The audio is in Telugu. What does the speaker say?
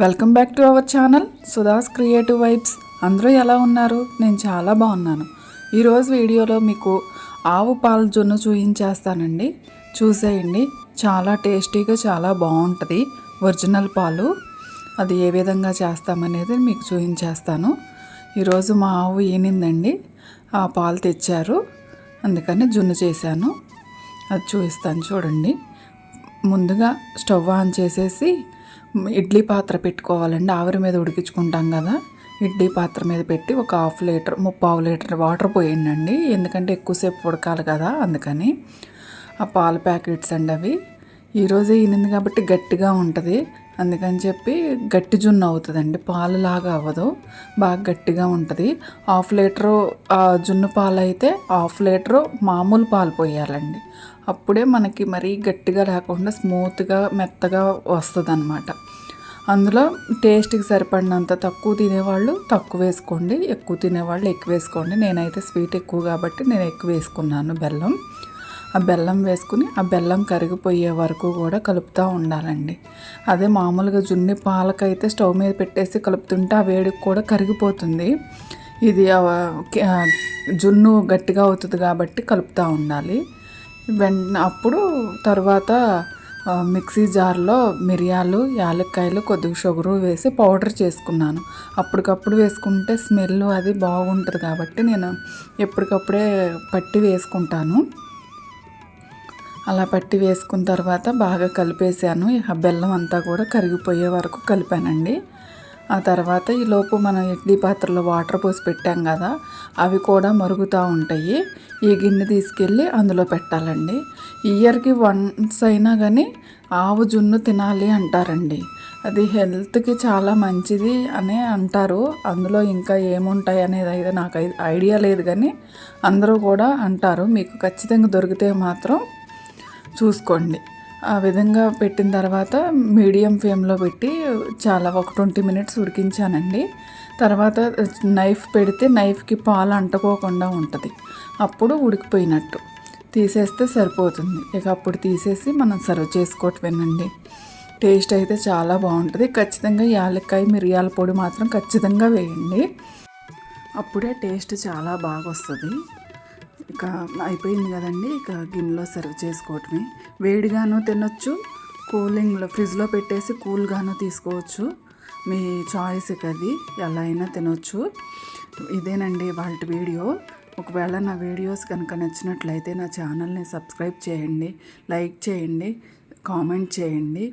Welcome back to our channel Sudha's creative vibes. అందరూ ఎలా ఉన్నారు? నేను చాలా బాగున్నాను. ఈరోజు వీడియోలో మీకు ఆవు పాల జున్ను చూయించేస్తానండి. చూసేయండి, చాలా టేస్టీగా చాలా బాగుంటుంది. ఒరిజినల్ పాలు అది ఏ విధంగా చేస్తామనేది మీకు చూయించేస్తాను. ఈరోజు మా ఆవు ఈనిందండి, ఆ పాలు తెచ్చారు, అందుకని జున్ను చేశాను. అది చూపిస్తాను చూడండి. ముందుగా స్టవ్ ఆన్ చేసేసి ఇడ్లీ పాత్ర పెట్టుకోవాలండి. ఆవిరి మీద ఉడికించుకుంటాం కదా, ఇడ్లీ పాత్ర మీద పెట్టి ఒక ముప్పావు లీటర్ వాటర్ పోయండి. ఎందుకంటే ఎక్కువసేపు ఉడకాలి కదా, అందుకని. ఆ పాల ప్యాకెట్స్ అండి అవి. ఈరోజే ఈనింది కాబట్టి గట్టిగా ఉంటుంది, అందుకని చెప్పి గట్టి జున్ను అవుతుందండి, పాలు లాగా అవ్వదు, బాగా గట్టిగా ఉంటుంది. హాఫ్ లీటరు జున్ను పాలు అయితే హాఫ్ లీటరు మామూలు పాలు పోయాలండి. అప్పుడే మనకి మరీ గట్టిగా లేకుండా స్మూత్గా మెత్తగా వస్తుంది అన్నమాట. అందులో టేస్ట్కి సరిపడినంత తక్కువ తినేవాళ్ళు తక్కువ వేసుకోండి, ఎక్కువ తినేవాళ్ళు ఎక్కువ వేసుకోండి. నేనైతే స్వీట్ ఎక్కువ కాబట్టి నేను ఎక్కువ వేసుకున్నాను బెల్లం. ఆ బెల్లం వేసుకుని ఆ బెల్లం కరిగిపోయే వరకు కూడా కలుపుతూ ఉండాలండి. అదే మామూలుగా జున్ను పాలకైతే స్టవ్ మీద పెట్టేసి కలుపుతుంటే ఆ వేడికి కూడా కరిగిపోతుంది. ఇది జున్ను గట్టిగా అవుతుంది కాబట్టి కలుపుతూ ఉండాలి. అప్పుడు తర్వాత మిక్సీ జార్లో మిరియాలు, యాలక్కాయలు, కొద్దిగా షుగరు వేసి పౌడర్ చేసుకున్నాను. అప్పటికప్పుడు వేసుకుంటే స్మెల్ అది బాగుంటుంది కాబట్టి నేను ఎప్పటికప్పుడే పట్టి వేసుకుంటాను. అలా పట్టి వేసుకున్న తర్వాత బాగా కలిపేసాను. ఆ బెల్లం అంతా కూడా కరిగిపోయే వరకు కలిపానండి. ఆ తర్వాత ఈలోపు మనం ఇడ్లీ పాత్రలో వాటర్ పోసి పెట్టాం కదా, అవి కూడా మరుగుతూ ఉంటాయి. ఈ గిన్నె తీసుకెళ్ళి అందులో పెట్టాలండి. ఇయర్కి వన్స్ అయినా కానీ ఆవు జున్ను తినాలి అంటారండి. అది హెల్త్కి చాలా మంచిది అని అంటారు. అందులో ఇంకా ఏముంటాయి అనేది అయితే నాకు ఐడియా లేదు, కానీ అందరూ కూడా అంటారు. మీకు ఖచ్చితంగా దొరికితే మాత్రం చూసుకోండి. ఆ విధంగా పెట్టిన తర్వాత మీడియం ఫ్లేమ్లో పెట్టి ఒక 20 మినిట్స్ ఉడికించానండి. తర్వాత నైఫ్ పెడితే నైఫ్కి పాలు అంటుకోకుండా ఉంటుంది, అప్పుడు ఉడికిపోయినట్టు. తీసేస్తే సరిపోతుంది. ఇక అప్పుడు తీసేసి మనం సర్వ్ చేసుకోవటమేనండి. టేస్ట్ అయితే చాలా బాగుంటుంది. ఖచ్చితంగా యాలక్కాయ, మిరియాల పొడి మాత్రం ఖచ్చితంగా వేయండి, అప్పుడే టేస్ట్ చాలా బాగా వస్తుంది. ఇక అయిపోయింది కదండి, ఇక గిన్నెలో సర్వ్ చేసుకోవటమే. వేడిగాను తినొచ్చు, కూలింగ్లో ఫ్రిడ్జ్లో పెట్టేసి కూల్గాను తీసుకోవచ్చు. మీ చాయిస్ అది, ఎలా అయినా తినొచ్చు. ఇదేనండి వాళ్ళ వీడియో. ఒకవేళ నా వీడియోస్ కనుక నచ్చినట్లయితే నా ఛానల్ని సబ్స్క్రైబ్ చేయండి, లైక్ చేయండి, కామెంట్ చేయండి.